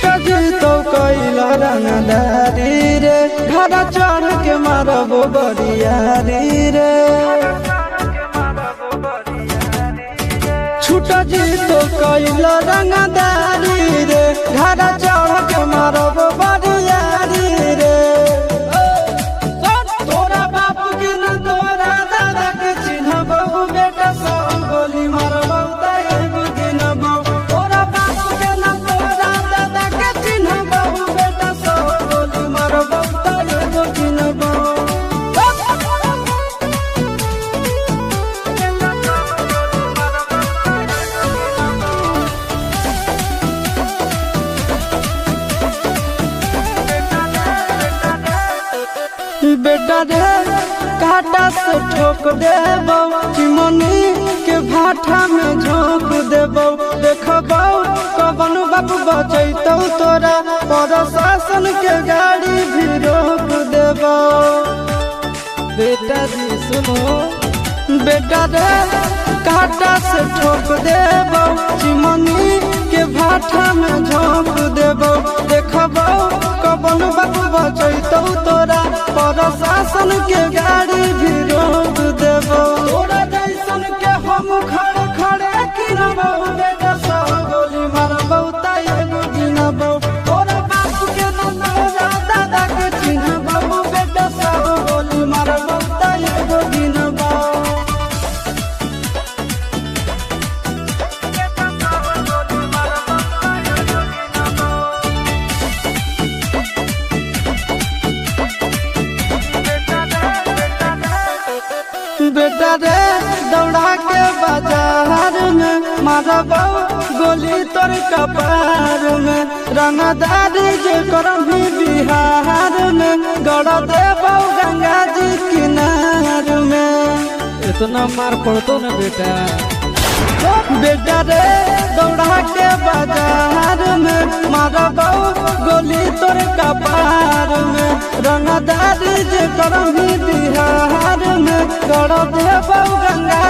छुटा जी तो कैला रंगदारी रे घड़ा चढ़ के मारबो बरियारी रे छुटा जी तो कैला रंगदारी रे घड़ा चढ़ के मारबो बरियारी रे तोरा बाप के न तोरा दादा के चिन्हबो बेटा सब गोली मारबो एगो गिनबो तोरा बाप के न तोरा दादा के चिन्हबो बेटा सब गोली मारबो एगो गिनबो बेटा रे काटा से ठोक देबो चिमनी के भाठा में झोंक देबो देखबो कवन बाप बचैतौ तोरा प्रशासन के गाड़ी भी रोक देबो बेटा जी सुनो बेटा रे काटा से ठोक देबो चिमनी के भाठा में झोंक देबो देखबो कवन बाप बचैतौ तोरा प्रशासन के गाड़ी भी रोक देबो तोरा जैसन के हम खड़े खड़े गिनबो बेटा सब गोली मारबो एगो गिनबो तोरा बाप के न तोरा दादा के चिन्हबो बेटा सब गोली मारबो एगो गिनबो बेटा रे दौड़ा के बाजार में मारबो गोली तोर कपार में रंगदारी जे करभी बिहार में गड़ देबो गंगा जी किनार में इतना मार पड़तो ना बेटा बेटा रे दौड़ा के बाजार में मारबो गोली तोर कपार में रंगदारी जे करभी बिहार में गड़ देबो गंगा